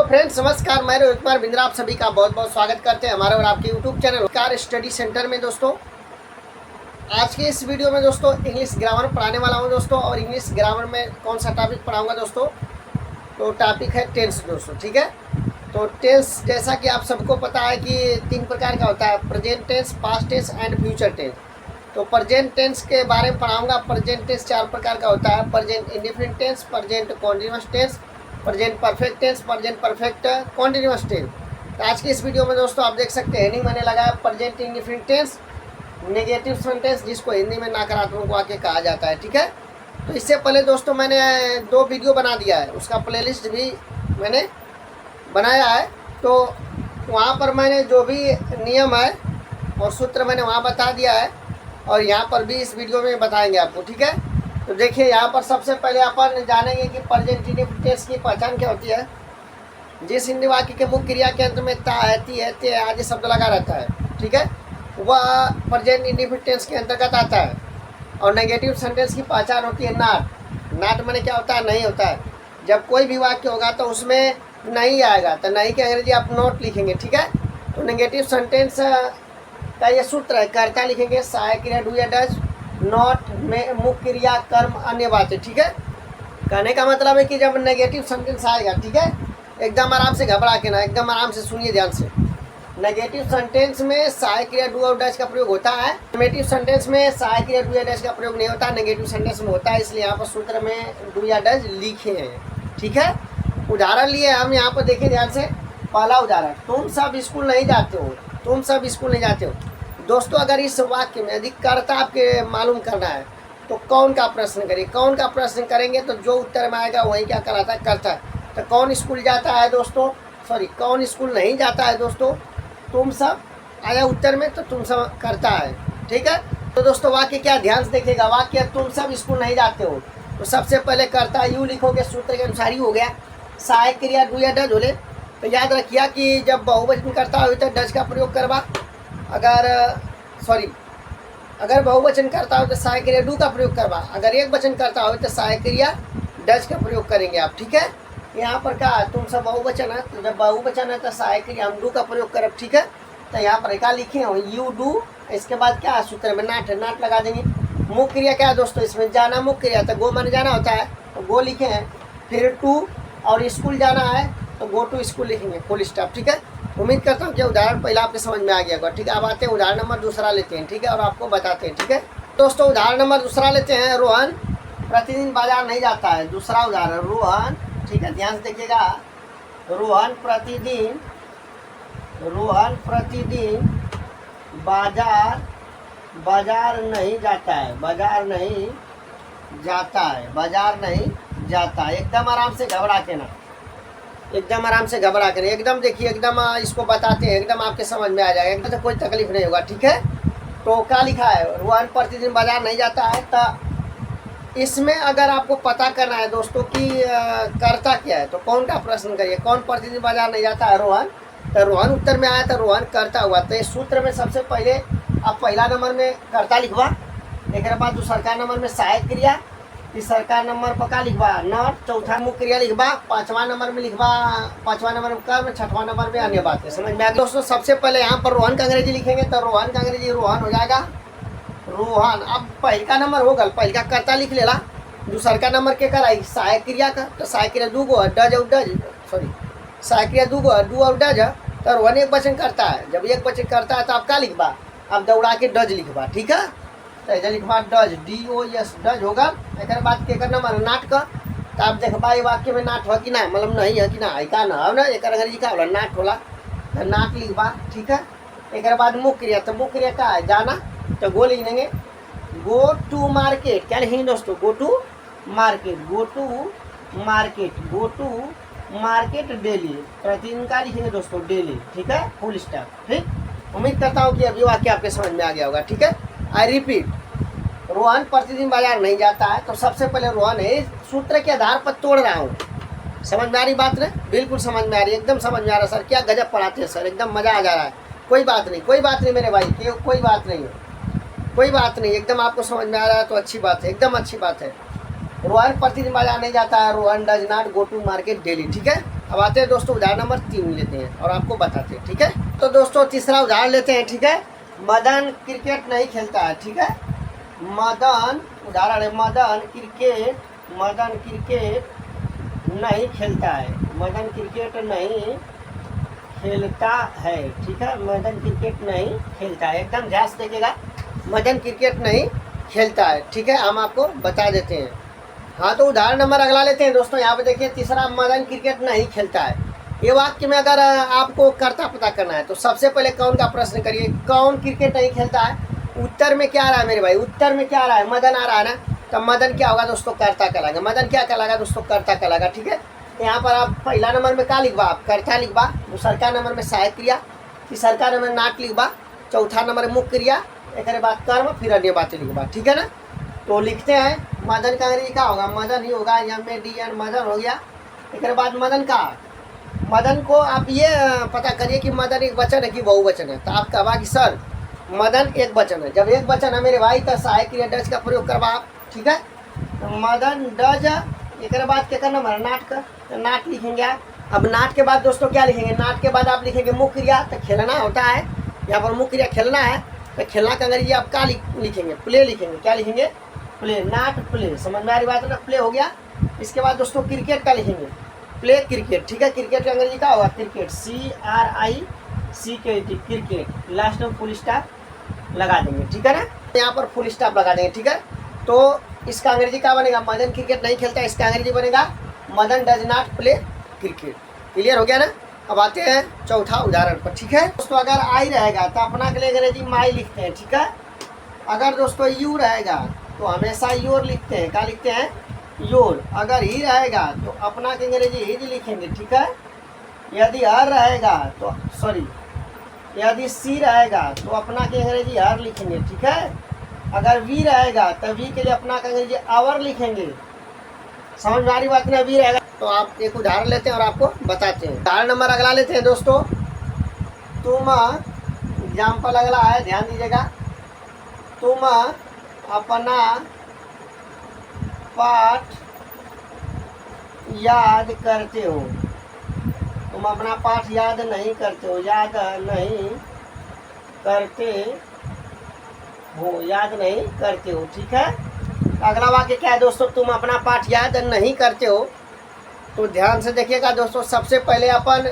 Friends नमस्कार, मैं रोहित कुमार बिंद्रा आप सभी का बहुत बहुत स्वागत करते हैं हमारे और आपके YouTube channel car study centre में। दोस्तों आज के इस वीडियो में दोस्तों इंग्लिश ग्रामर पढ़ाने वाला हूं दोस्तों। और इंग्लिश ग्रामर में कौन सा टॉपिक पढ़ाऊंगा दोस्तों, तो टॉपिक है टेंस दोस्तों। ठीक है, तो टेंस जैसा कि आप सबको पता है कि 3 प्रकार का होता है, present tense, past tense and future tense. तो प्रेजेंट टेंस के बारे में पढ़ाऊंगा। प्रेजेंट टेंस 4 प्रकार का होता है, present indefinite tense, present continuous tense, present perfect tense, present perfect continuous tense. तो आज की इस वीडियो में दोस्तों आप देख सकते हैं हेडिंग मैंने लगाया present indefinite tense, negative sentence जिसको हिंदी में नकारात्मक वाक्य कहा जाता है। ठीक है, तो इससे पहले दोस्तों मैंने 2 वीडियो बना दिया है, उसका प्लेलिस्ट भी मैंने बनाया है। तो वहाँ पर मैंने जो भी नियम है और सूत्र मैंने वहाँ बता दिया है, और यहाँ पर भी इस वीडियो में बताएंगे आपको। ठीक है, तो देखिए यहाँ पर सबसे पहले अपन जानेंगे कि प्रेजेंट इंडेफिनिट टेंस की पहचान क्या होती है। जिस हिंदी वाक्य के मुख्य क्रिया के अंत में ता है, ती है, ते आदि शब्द लगा रहता है, ठीक है, वह प्रेजेंट इंडेफिनिट टेंस के अंतर्गत आता है। और नेगेटिव सेंटेंस की पहचान होती है नॉट। नॉट माने क्या होता है, नहीं होता है। जब कोई भी वाक्य होगा तो उसमें नहीं आएगा, तो नहीं की अंग्रेजी आप नॉट लिखेंगे। ठीक है, तो नेगेटिव सेंटेंस का ये सूत्र है, कर्ता लिखेंगे सहायक क्रिया डू या डज, नॉट में मुख्य क्रिया कर्म अन्य बातें। ठीक है, कहने का मतलब है कि जब नेगेटिव सेंटेंस आएगा, ठीक है, एकदम आराम से घबरा के ना, एकदम आराम से सुनिए ध्यान से। नेगेटिव सेंटेंस में सहायक क्रिया डू और डज का प्रयोग होता है। नेगेटिव सेंटेंस में सहायक क्रिया डू या डज का प्रयोग नहीं होता, नेगेटिव सेंटेंस में होता है, इसलिए यहाँ पर सूत्र में डू या डज लिखे हैं। ठीक है, उदाहरण लिए हम यहाँ पर देखिए ध्यान से। पहला उदाहरण, तुम सब स्कूल नहीं जाते हो, तुम सब स्कूल नहीं जाते हो। दोस्तों अगर इस वाक्य में यदि कर्ता आपके मालूम करना है तो कौन का प्रश्न करिए। कौन का प्रश्न करेंगे तो जो उत्तर में आएगा वही क्या कराता है, कर्ता। तो कौन स्कूल जाता है दोस्तों, सॉरी कौन स्कूल नहीं जाता है दोस्तों, तुम सब आया उत्तर में, तो तुम सब करता है। ठीक है, तो दोस्तों वाक्य क्या ध्यान से देखिएगा। वाक्य तुम सब स्कूल नहीं जाते हो, तो सबसे पहले करता यू लिखोगे, सूत्र के अनुसार ही हो गया। सहायक क्रिया डू या डज बोले तो याद रखिए कि जब बहुवचन करता हो तो डज का प्रयोग करवा। अगर बहुवचन करता हो तो सहायक क्रिया डू का प्रयोग करवा। अगर एक वचन करता हो तो सहायक क्रिया डज का प्रयोग करेंगे आप। ठीक है, यहाँ पर क्या तुम सब बहुवचन है, तो जब बहुवचन है तो सहायक क्रिया हम डू का प्रयोग करें। ठीक है, तो यहाँ पर क्या लिखे हो, यू डू, इसके बाद क्या सूत्र में नाट है, नाट लगा देंगे। मुख्य क्रिया क्या है दोस्तों, इसमें जाना मुख्य क्रिया, तो गो माने जाना होता है, तो गो लिखे हैं। फिर टू, और स्कूल जाना है तो गो टू स्कूल लिखेंगे, फुल स्टॉप। ठीक है, उम्मीद करता हूँ कि उदाहरण पहला आपके समझ में आ गया होगा। ठीक है, अब आते हैं उदाहरण नंबर दूसरा लेते हैं। ठीक है, और आपको बताते हैं। ठीक है दोस्तों, उदाहरण नंबर दूसरा लेते हैं। रोहन प्रतिदिन बाजार नहीं जाता है। दूसरा उदाहरण, रोहन, ठीक है ध्यान से देखिएगा, रोहन प्रतिदिन बाजार नहीं जाता है, बाजार नहीं जाता है। एकदम आराम से घबरा के ना, एकदम आराम से घबरा कर, एकदम देखिए, एकदम इसको बताते हैं, एकदम आपके समझ में आ जाएगा, एकदम से कोई तकलीफ नहीं होगा। ठीक है, तो क्या लिखा है, रोहन प्रतिदिन बाजार नहीं जाता है। तो इसमें अगर आपको पता करना है दोस्तों कि करता क्या है, तो कौन का प्रश्न करिए। कौन प्रतिदिन बाजार नहीं जाता है, रोहन। तो रोहन उत्तर में आया, तो रोहन करता हुआ। तो इस सूत्र में सबसे पहले आप पहला नंबर में कर्ता लिखवा, एक बाद दूसरा नंबर में सहायक क्रिया, तीसरा नंबर पर क्या लिखवा, नॉट, चौथा मुख्य क्रिया लिखवा, पांचवा नंबर में कर्म, छठवां नंबर में अन्य बातें। समझ में आ गया दोस्तों। सबसे पहले यहाँ पर रोहन का अंग्रेजी लिखेंगे, तो रोहन का अंग्रेजी रोहन हो जाएगा, रोहन। अब पहला नंबर होगा, पहला कर्ता लिख लेला, दूसरा नंबर के कराई सहायक क्रिया का, तो सहायक क्रिया दू गो डज और डज, सॉरी सहायक क्रिया डू और डज है। तो रोहन एक वचन करता है, जब एक वचन करता है तो आप क्या लिखवा, आप दौड़ा के डज लिखवा। ठीक है, तो इधर लिखवा डज, DOS डज होगा। एक बाद के करना मतलब नाट का, तो आप देखबा ये वाक्य में नाट हो कि ना, मतलब नहीं है कि ना, का ना हो ना, एक अंग्रेजी का होला नाट होला, तो नाट लिखवा। ठीक है, एक बाद मुख्य क्रिया, तो मुख्य क्रिया का है जाना, तो गो लिख देंगे, गो टू मार्केट। क्या लिखेंगे दोस्तों, गो टू मार्केट डेली, प्रतिदिन का लिखेंगे दोस्तों डेली। ठीक है, फुल स्टॉप। ठीक, उम्मीद करता हूँ कि अभी वाक्य आपके समझ में आ गया होगा। ठीक है, आई रिपीट, रोहन प्रतिदिन बाजार नहीं जाता है। तो सबसे पहले रोहन है, सूत्र के आधार पर तोड़ रहा हूँ। समझ में आ रही बात ना, बिल्कुल समझ में आ रही है, एकदम समझ में आ रहा है। सर क्या गजब पढ़ाते हैं सर, एकदम मज़ा आ जा रहा है। कोई बात नहीं मेरे भाई, कोई बात नहीं, एकदम आपको समझ में आ रहा है तो अच्छी बात है, एकदम अच्छी बात है। रोहन प्रतिदिन बाजार नहीं जाता है, Rohan does not go to market daily. ठीक है, अब आते हैं दोस्तों उदाहरण नंबर 3 लेते हैं और आपको बताते हैं, ठीक है। तो दोस्तों तीसरा उदाहरण लेते हैं, ठीक है। मदन क्रिकेट नहीं खेलता है, ठीक है। मदन उदाहरण है, मदन क्रिकेट नहीं खेलता है, मदन क्रिकेट नहीं खेलता है, ठीक है। मदन क्रिकेट नहीं खेलता है, एकदम ध्यान से देखिएगा, मदन क्रिकेट नहीं खेलता है, ठीक है। हम आपको बता देते हैं। हाँ, तो उदाहरण नंबर अगला लेते हैं दोस्तों। यहाँ पे देखिए तीसरा, मदन क्रिकेट नहीं खेलता है। ये वाक्य में अगर आपको कर्ता पता करना है तो सबसे पहले कौन का प्रश्न करिए, कौन क्रिकेट नहीं खेलता है। उत्तर में क्या आ रहा है मेरे भाई, उत्तर में क्या आ रहा है, मदन आ रहा है ना, तो मदन क्या होगा दोस्तों, कर्ता कहलाएगा। मदन क्या कहलाएगा दोस्तों, कर्ता कहलाएगा, ठीक है। यहाँ पर आप पहला नंबर में क्या लिखबा, आप कर्ता लिखबा। दूसरा नंबर में सहायक क्रिया, तीसरा नंबर में नाट लिखबा, चौथा नंबर में मुख्य क्रिया, एक बाद कर्म, फिर अन्य बातें लिखबा, ठीक है ना। तो लिखते हैं, मदन का अंग्रेजी क्या होगा, मदन ही होगा, MADN मदन हो गया। एक बाद मदन का, मदन को आप ये पता करिए कि मदन एक वचन है कि बहुवचन है। तो आप कहा कि सर मदन एक वचन है। जब एक वचन है मेरे भाई तो सहायक क्रिया डज का प्रयोग करवा आप, ठीक है। तो मदन डज, एक बाद क्या करना हमारा नाट का, तो नाट लिखेंगे आप। अब नाट के बाद दोस्तों क्या लिखेंगे, नाट के बाद आप लिखेंगे मुख्य क्रिया, तो खेलना होता है, यहाँ पर मुख्य क्रिया खेलना है। तो खेलना का अंग्रेजी आप क्या लिखेंगे, प्ले लिखेंगे। क्या लिखेंगे, प्ले, नाट प्ले, समझ में आ रही बात है ना, प्ले हो गया। इसके बाद दोस्तों क्रिकेट का लिखेंगे, प्ले क्रिकेट, ठीक है। क्रिकेट का अंग्रेजी क्या होगा, क्रिकेट, CRICKET, क्रिकेट, लास्ट में फुल स्टॉप लगा देंगे, ठीक है ना। यहाँ पर फुल स्टॉप लगा देंगे, ठीक है। तो इसका अंग्रेजी क्या बनेगा, मदन क्रिकेट नहीं खेलता, इसका अंग्रेजी बनेगा Madan does not play cricket. Clear हो गया ना। अब आते हैं चौथा उदाहरण पर, ठीक है दोस्तों। अगर आई रहेगा तो अपना के लिए अंग्रेजी माई लिखते हैं, ठीक है। अगर दोस्तों यू रहेगा तो हमेशा योर लिखते हैं, क्या लिखते हैं, योर। अगर ही रहेगा तो अपना के अंग्रेजी हिज लिखेंगे, ठीक है। यदि हर रहेगा तो यदि सी रहेगा तो अपना के अंग्रेजी हर लिखेंगे, ठीक है। अगर वी रहेगा तो वी के लिए अपना का अंग्रेजी आवर लिखेंगे। समझ में आ रही बात ना, वी रहेगा। तो आप एक उदाहरण लेते हैं और आपको बताते हैं। उदाहरण नंबर अगला लेते हैं दोस्तों। तुम, एग्जाम्पल अगला है, ध्यान दीजिएगा। तुम अपना पाठ याद करते हो, तुम अपना पाठ याद नहीं करते हो, याद नहीं करते हो, ठीक है। अगला वाक्य क्या है दोस्तों, तुम अपना पाठ याद नहीं करते हो। तो ध्यान से देखिएगा दोस्तों, सबसे पहले अपन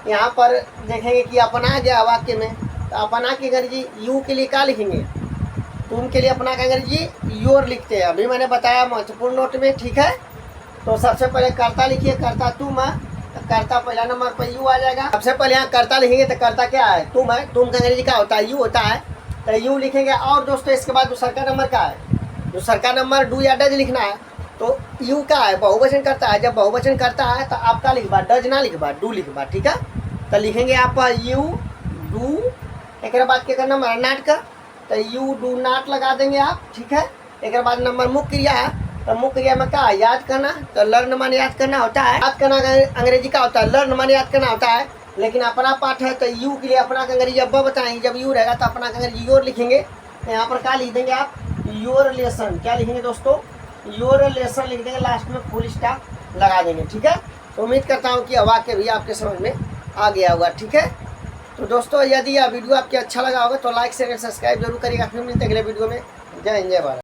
यहाँ पर देखेंगे कि अपना गया वाक्य में, तो अपना की अंग्रेजी यू के लिए क्या लिखेंगे, तुम के लिए अपना का अंग्रेजी योर लिखते हैं। अभी मैंने बताया महत्वपूर्ण नोट में, ठीक है। तो सबसे पहले कर्ता लिखिए, कर्ता तुम है, तो कर्ता पहला नंबर पर यू आ जाएगा। सबसे पहले यहाँ कर्ता लिखेंगे तो कर्ता क्या है, तुम है, तुम का अंग्रेजी क्या होता है, यू होता है, तो यू लिखेंगे। और दोस्तों इसके बाद दूसरा नंबर का है, दूसरा नंबर डू या डज लिखना है। तो यू का है, बहुवचन करता है, जब बहुवचन करता है तो आप क्या लिखबा, डज ना लिखबा, डू लिखबा, ठीक है। तो लिखेंगे आप यू डू, एक बाद क्या करना हमारा नाट का, तो यू डू नाट लगा देंगे आप, ठीक है। एक बाद नंबर मुख्य क्रिया है, तो मुख्य क्रिया में क्या, याद करना, तो लर्न माने याद करना होता है। याद करना अंग्रेजी का होता है, लर्न माने याद करना होता है। लेकिन अपना पाठ है तो यू के लिए अपना का अंग्रेजी अब बताएंगे, जब यू रहेगा तो अपना का अंग्रेजी योर लिखेंगे। तो यहाँ पर क्या लिख देंगे आप, योर लेसन, क्या लिखेंगे दोस्तों, योर लेसन लिख देंगे, लास्ट में फुल स्टॉप लगा देंगे, ठीक है। तो उम्मीद करता हूँ कि वाक्य भी आपके समझ में आ गया होगा, ठीक है। तो दोस्तों यदि यह वीडियो आपके अच्छा लगा होगा तो लाइक शेयर सब्सक्राइब जरूर करिएगा। फिर मिलते हैं अगले वीडियो में। जय हिंद, जय भारत।